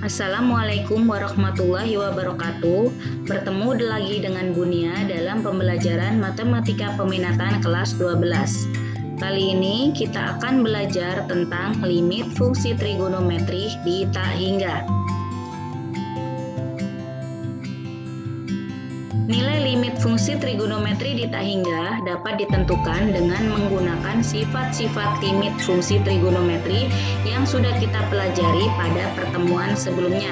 Assalamualaikum warahmatullahi wabarakatuh. Bertemu lagi dengan Bunia dalam pembelajaran Matematika Peminatan kelas 12. Kali ini kita akan belajar tentang limit fungsi trigonometri di tak hingga. Nilai limit fungsi trigonometri di tak hingga dapat ditentukan dengan menggunakan sifat-sifat limit fungsi trigonometri yang sudah kita pelajari pada pertemuan sebelumnya.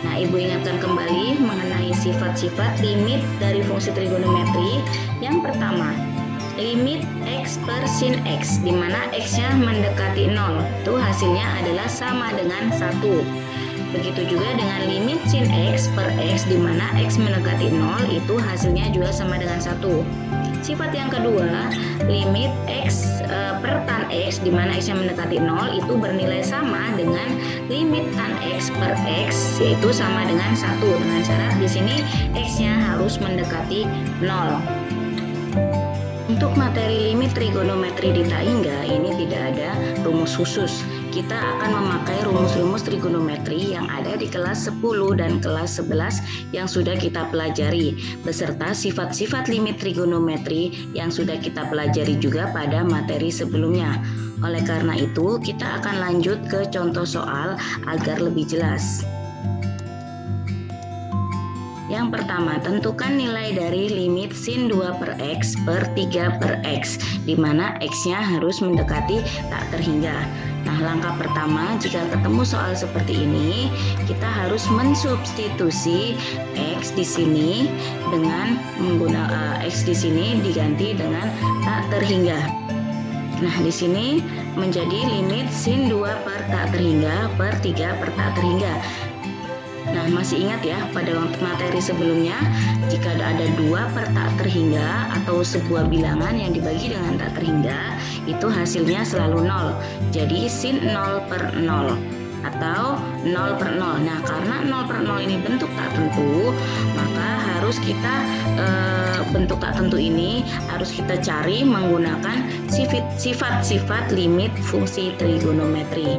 Nah, Ibu ingatkan kembali mengenai sifat-sifat limit dari fungsi trigonometri. Yang pertama, limit x per sin x, di mana x-nya mendekati 0. Itu hasilnya adalah sama dengan 1. Begitu juga dengan limit sin x per x, di mana x mendekati 0, itu hasilnya juga sama dengan 1. Sifat yang kedua, limit x per tan x, di mana x yang mendekati 0, itu bernilai sama dengan limit tan x per x, yaitu sama dengan 1. Dengan syarat di sini x-nya harus mendekati 0. Untuk materi limit trigonometri di tak hingga ini tidak ada rumus khusus. Kita akan memakai rumus-rumus trigonometri yang ada di kelas 10 dan kelas 11 yang sudah kita pelajari, beserta sifat-sifat limit trigonometri yang sudah kita pelajari juga pada materi sebelumnya. Oleh karena itu, kita akan lanjut ke contoh soal agar lebih jelas. Yang pertama, tentukan nilai dari limit sin 2 per x per 3 per x, di mana x-nya harus mendekati tak terhingga. Nah, langkah pertama, jika ketemu soal seperti ini, kita harus mensubstitusi x di sini dengan menggunakan x di sini diganti dengan tak terhingga. Nah, di sini menjadi limit sin 2 per tak terhingga per 3 per tak terhingga. Nah, masih ingat ya, pada materi sebelumnya, jika ada 2 per tak terhingga atau sebuah bilangan yang dibagi dengan tak terhingga, itu hasilnya selalu 0. Jadi, sin 0 per 0 atau 0 per 0. Nah, karena 0 per 0 ini bentuk tak tentu, maka harus kita bentuk tak tentu ini harus kita cari menggunakan sifat-sifat limit fungsi trigonometri.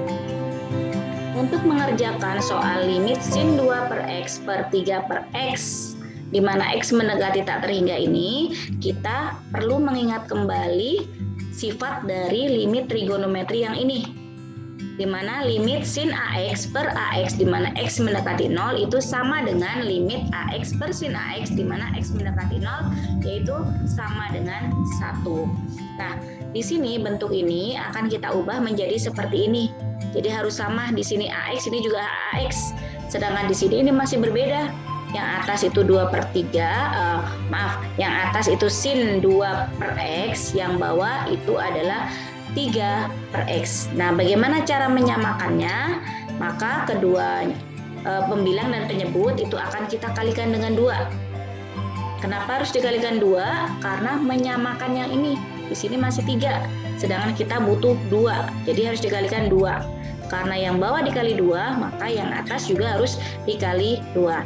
Untuk mengerjakan soal limit sin 2 per x per 3 per x, di mana x mendekati tak terhingga ini, kita perlu mengingat kembali sifat dari limit trigonometri yang ini, di mana limit sin ax per ax, di mana x mendekati 0, itu sama dengan limit ax per sin ax, di mana x mendekati 0, yaitu sama dengan 1. Nah, di sini bentuk ini akan kita ubah menjadi seperti ini. Jadi harus sama, di sini AX, ini juga AX. Sedangkan di sini ini masih berbeda. Yang atas itu 2 per 3, yang atas itu sin 2 per X, yang bawah itu adalah 3 per X. Nah, bagaimana cara menyamakannya? Maka kedua pembilang dan penyebut itu akan kita kalikan dengan 2. Kenapa harus dikalikan 2? Karena menyamakan yang ini. Di sini masih 3, sedangkan kita butuh 2. Jadi harus dikalikan 2. Karena yang bawah dikali 2, maka yang atas juga harus dikali 2.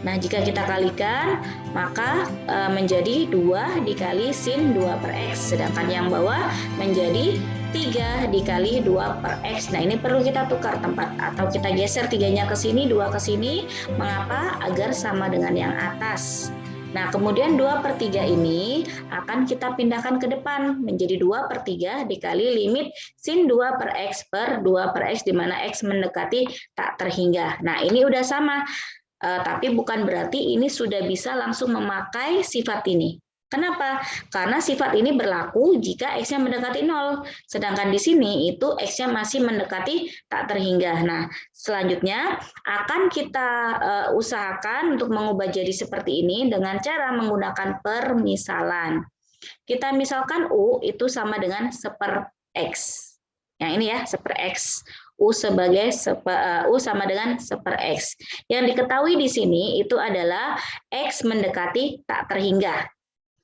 Nah, jika kita kalikan, maka menjadi 2 dikali sin 2 per X. Sedangkan yang bawah menjadi 3 dikali 2 per X. Nah, ini perlu kita tukar tempat atau kita geser 3-nya ke sini, 2 ke sini. Mengapa? Agar sama dengan yang atas. Nah, kemudian 2 per 3 ini akan kita pindahkan ke depan menjadi 2 per 3 dikali limit sin 2 per X per 2 per X, di mana X mendekati tak terhingga. Nah, ini udah sama, tapi bukan berarti ini sudah bisa langsung memakai sifat ini. Kenapa? Karena sifat ini berlaku jika X-nya mendekati 0. Sedangkan di sini itu X-nya masih mendekati tak terhingga. Nah, selanjutnya akan kita usahakan untuk mengubah jadi seperti ini dengan cara menggunakan permisalan. Kita misalkan U itu sama dengan 1/X. Yang ini ya, 1/X. U sama dengan 1/X. Yang diketahui di sini itu adalah X mendekati tak terhingga.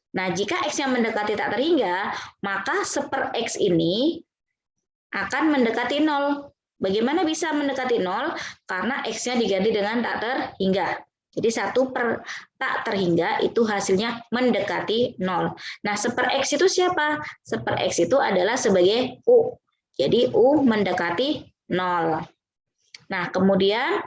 Nah, jika X-nya mendekati tak terhingga, maka 1/X ini akan mendekati 0. Bagaimana bisa mendekati 0? Karena X-nya diganti dengan tak terhingga. Jadi 1 per tak terhingga itu hasilnya mendekati 0. Nah, 1/X itu siapa? 1/X itu adalah sebagai U. Jadi U mendekati 0. Nah, kemudian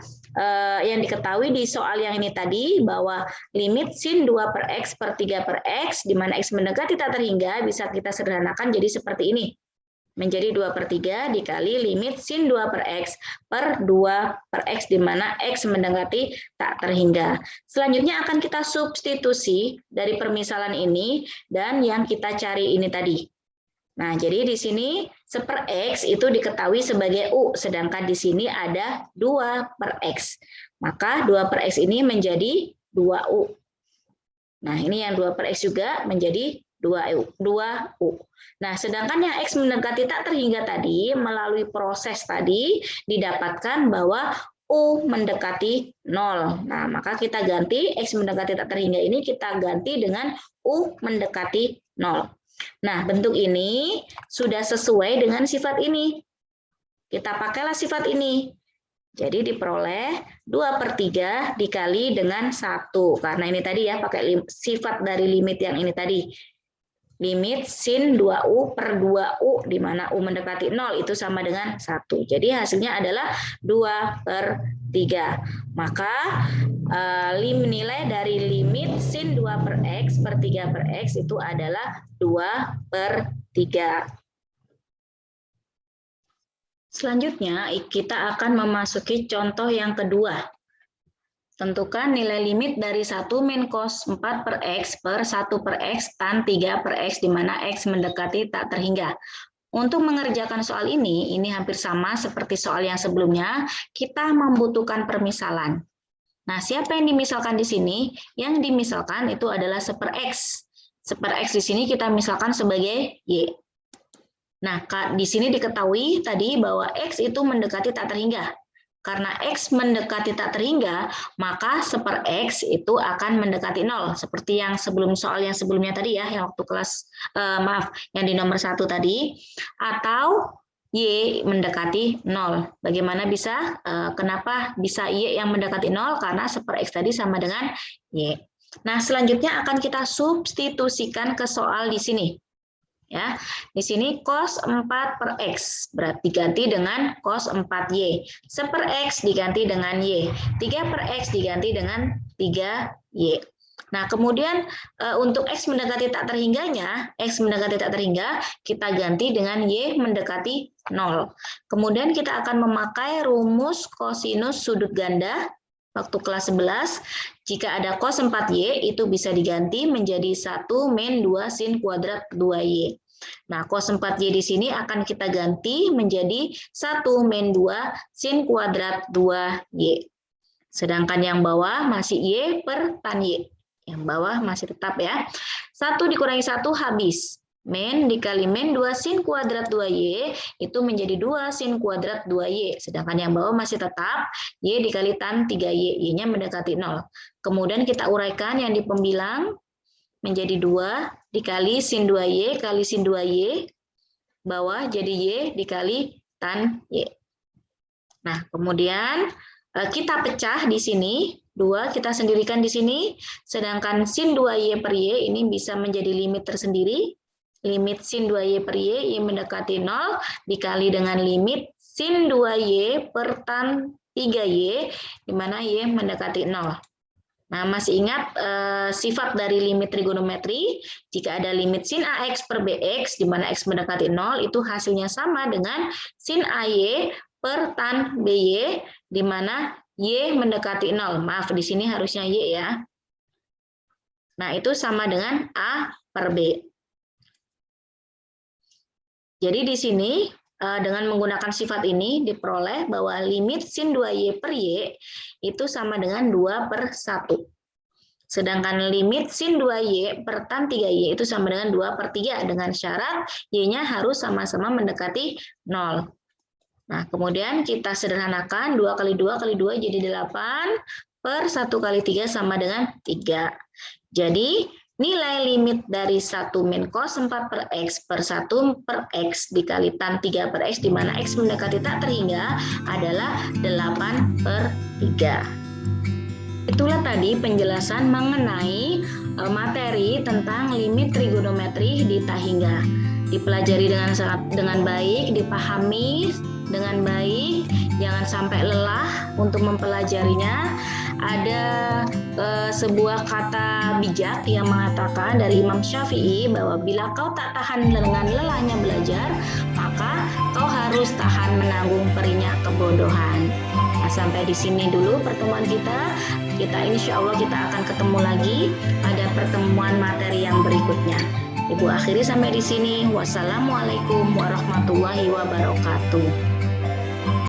yang diketahui di soal yang ini tadi bahwa limit sin 2 per X per 3 per X, di mana X mendekati tak terhingga, bisa kita sederhanakan jadi seperti ini. Menjadi 2 per 3 dikali limit sin 2 per X per 2 per X, di mana X mendekati tak terhingga. Selanjutnya akan kita substitusi dari permisalan ini dan yang kita cari ini tadi. Nah, jadi di sini 1 per X itu diketahui sebagai U, sedangkan di sini ada 2 per X. Maka 2 per X ini menjadi 2U. Nah, ini yang 2 per X juga menjadi 2U. Nah, sedangkan yang X mendekati tak terhingga tadi, melalui proses tadi, didapatkan bahwa U mendekati 0. Nah, maka kita ganti X mendekati tak terhingga ini, kita ganti dengan U mendekati 0. Nah, bentuk ini sudah sesuai dengan sifat ini. Kita pakailah sifat ini. Jadi diperoleh 2 per 3 dikali dengan 1. Karena ini tadi ya, pakai sifat dari limit yang ini tadi. Limit sin 2U per 2U, di mana U mendekati 0 itu sama dengan 1. Jadi hasilnya adalah 2 per 3. Maka nilai dari limit sin 2 per X per 3 per X itu adalah 2 per 3. Selanjutnya kita akan memasuki contoh yang kedua. Tentukan nilai limit dari 1 min cos 4 per X per 1 per X tan 3 per X, di mana X mendekati tak terhingga. Untuk mengerjakan soal ini hampir sama seperti soal yang sebelumnya, kita membutuhkan permisalan. Nah, siapa yang dimisalkan di sini? Yang dimisalkan itu adalah 1 per X. 1 per X di sini kita misalkan sebagai Y. Nah, di sini diketahui tadi bahwa X itu mendekati tak terhingga. Karena X mendekati tak terhingga, maka 1 per X itu akan mendekati 0. Seperti yang soal yang sebelumnya tadi ya, yang waktu kelas, yang di nomor 1 tadi. Atau Y mendekati 0. Bagaimana bisa? Kenapa bisa Y yang mendekati 0? Karena 1 per X tadi sama dengan Y. Nah, selanjutnya akan kita substitusikan ke soal di sini. Ya, di sini cos 4 per X berarti diganti dengan cos 4Y. 1 per X diganti dengan Y. 3 per X diganti dengan 3Y. Nah, kemudian untuk X mendekati tak terhingganya, X mendekati tak terhingga, kita ganti dengan Y mendekati 0. Kemudian kita akan memakai rumus kosinus sudut ganda waktu kelas 11. Jika ada cos 4Y, itu bisa diganti menjadi 1 min 2 sin kuadrat 2Y. Nah, cos 4Y di sini akan kita ganti menjadi 1 min 2 sin kuadrat 2Y. Sedangkan yang bawah masih Y per tan Y. Yang bawah masih tetap ya. 1 dikurangi 1 habis. Min dikali min 2 sin kuadrat 2Y itu menjadi 2 sin kuadrat 2Y. Sedangkan yang bawah masih tetap Y dikali tan 3Y. Y-nya mendekati 0. Kemudian kita uraikan yang di pembilang menjadi 2 dikali sin 2Y kali sin 2Y. Bawah jadi Y dikali tan Y. Nah, kemudian kita pecah di sini. 2 kita sendirikan di sini. Sedangkan sin 2Y per Y ini bisa menjadi limit tersendiri. Limit sin 2Y per Y, Y mendekati 0, dikali dengan limit sin 2Y per tan 3Y, di mana Y mendekati 0. Nah, masih ingat sifat dari limit trigonometri? Jika ada limit sin AX per BX, di mana X mendekati 0, itu hasilnya sama dengan sin AY per tan BY, di mana Y mendekati 0. Maaf, di sini harusnya Y ya. Nah, itu sama dengan A per B. Jadi di sini dengan menggunakan sifat ini diperoleh bahwa limit sin 2Y per Y itu sama dengan 2 per 1. Sedangkan limit sin 2Y per tan 3Y itu sama dengan 2 per 3 dengan syarat Y-nya harus sama-sama mendekati 0. Nah, kemudian kita sederhanakan 2 kali 2 kali 2 jadi 8 per 1 kali 3 sama dengan 3. Jadi nilai limit dari 1 min cos 4 per X per 1 per X dikali tan 3 per X, di mana X mendekati tak terhingga adalah 8 per 3. Itulah tadi penjelasan mengenai materi tentang limit trigonometri di tak hingga. dipelajari dengan baik, dipahami dengan baik, jangan sampai lelah untuk mempelajarinya. Ada sebuah kata bijak yang mengatakan dari Imam Syafi'i bahwa bila kau tak tahan dengan lelahnya belajar, maka kau harus tahan menanggung perihnya kebodohan. Nah, sampai di sini dulu pertemuan kita. Insya Allah kita akan ketemu lagi pada pertemuan materi yang berikutnya. Ibu akhiri sampai di sini. Wassalamualaikum warahmatullahi wabarakatuh.